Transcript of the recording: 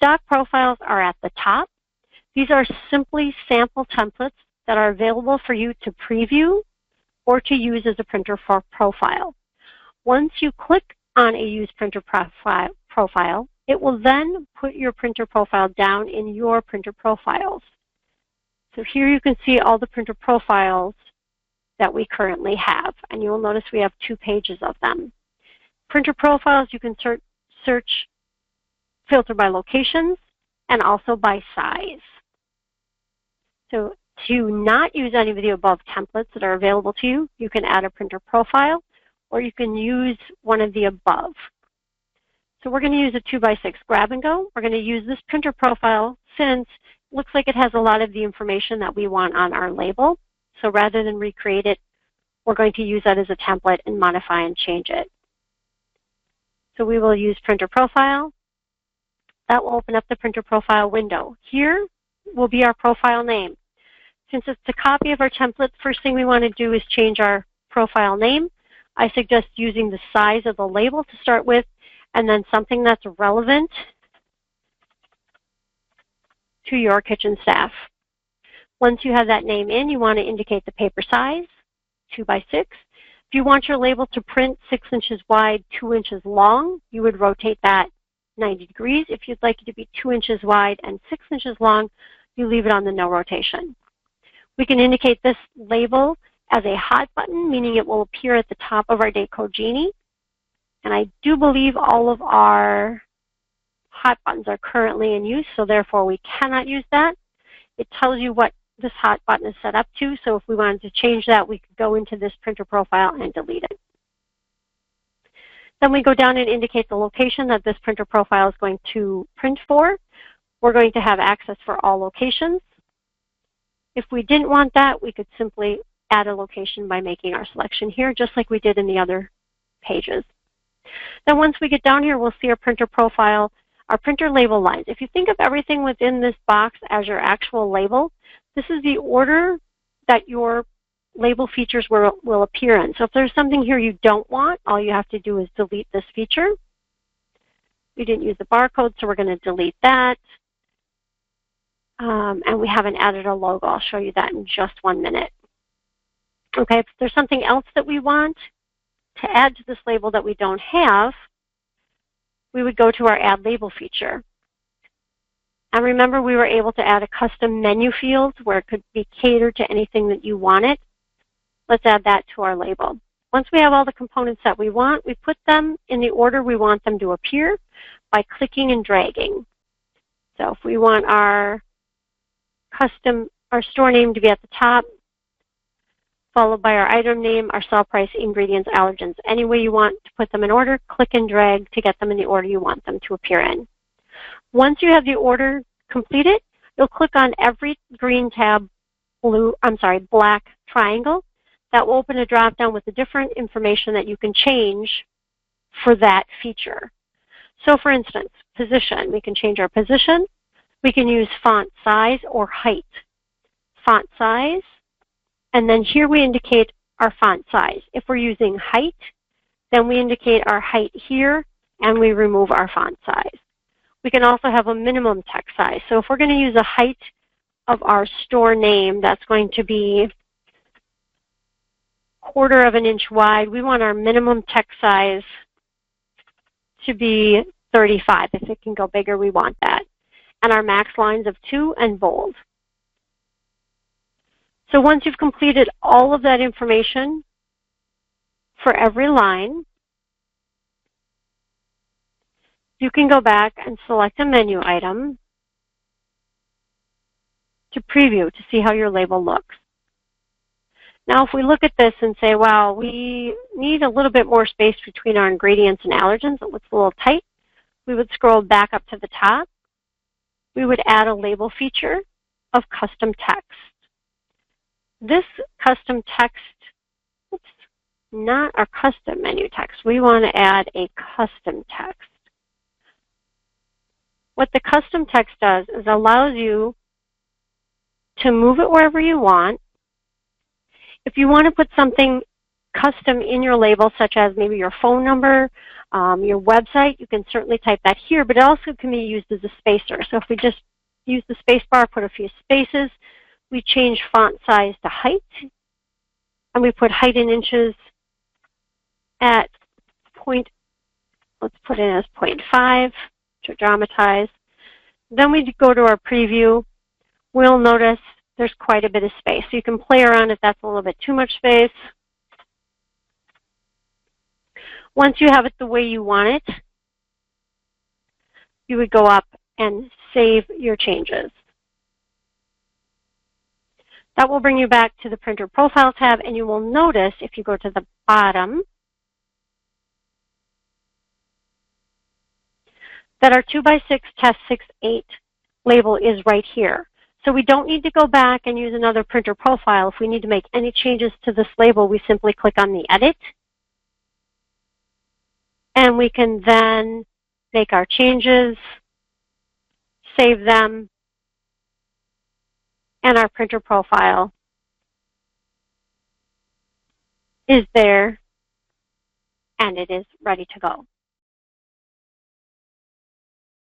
stock profiles are at the top. These are simply sample templates that are available for you to preview or to use as a printer for profile. Once you click on a Use Printer Profile, it will then put your printer profile down in your printer profiles. So here you can see all the printer profiles that we currently have, and you will notice we have 2 pages of them. Printer profiles, you can search, filter by locations, and also by size. So to not use any of the above templates that are available to you, you can add a printer profile, or you can use one of the above. So we're going to use a 2x6 grab and go. We're going to use this printer profile since it looks like it has a lot of the information that we want on our label. So rather than recreate it, we're going to use that as a template and modify and change it. So we will use printer profile. That will open up the printer profile window. Here will be our profile name. Since it's a copy of our template, first thing we want to do is change our profile name. I suggest using the size of the label to start with, and then something that's relevant to your kitchen staff. Once you have that name in, you want to indicate the paper size, 2x6. If you want your label to print 6 inches wide, 2 inches long, you would rotate that 90 degrees. If you'd like it to be 2 inches wide and 6 inches long, you leave it on the no rotation. We can indicate this label as a hot button, meaning it will appear at the top of our date code Genie. And I do believe all of our hot buttons are currently in use, so therefore we cannot use that. It tells you what this hot button is set up to, so if we wanted to change that, we could go into this printer profile and delete it. Then we go down and indicate the location that this printer profile is going to print for. We're going to have access for all locations. If we didn't want that, we could simply add a location by making our selection here, just like we did in the other pages. Then once we get down here, we'll see our printer profile, our printer label lines. If you think of everything within this box as your actual label, this is the order that your label features will appear in. So if there's something here you don't want, all you have to do is delete this feature. We didn't use the barcode, so we're going to delete that. And we haven't added a logo. I'll show you that in just 1 minute. Okay, if there's something else that we want to add to this label that we don't have, we would go to our Add Label feature. And remember, we were able to add a custom menu field where it could be catered to anything that you wanted. Let's add that to our label. Once we have all the components that we want, we put them in the order we want them to appear by clicking and dragging. So if we want our store name to be at the top, followed by our item name, our sell price, ingredients, allergens. Any way you want to put them in order, click and drag to get them in the order you want them to appear in. Once you have the order completed, you'll click on every green tab, black triangle. That will open a drop-down with the different information that you can change for that feature. So for instance, position. We can change our position. We can use font size or height. Font size. And then here we indicate our font size. If we're using height, then we indicate our height here, and we remove our font size. We can also have a minimum text size. So if we're going to use a height of our store name, that's going to be 1/4 of an inch wide. We want our minimum text size to be 35. If it can go bigger, we want that. And our max lines of 2 and bold. So once you've completed all of that information for every line, you can go back and select a menu item to preview to see how your label looks. Now if we look at this and say, wow, we need a little bit more space between our ingredients and allergens, it looks a little tight, we would scroll back up to the top. We would add a label feature of custom text. This custom text, not our custom menu text. We want to add a custom text. What the custom text does is allows you to move it wherever you want. If you want to put something custom in your label, such as maybe your phone number, your website, you can certainly type that here, but it also can be used as a spacer. So if we just use the space bar, put a few spaces, we change font size to height, and we put height in inches at let's put it as 0.5 to dramatize. Then we go to our preview. We'll notice there's quite a bit of space. So you can play around if that's a little bit too much space. Once you have it the way you want it, you would go up and save your changes. That will bring you back to the Printer Profile tab, and you will notice if you go to the bottom that our 2x6 Test 6/8 label is right here. So we don't need to go back and use another Printer Profile. If we need to make any changes to this label, we simply click on the Edit, and we can then make our changes, save them, and our Printer Profile is there, and it is ready to go.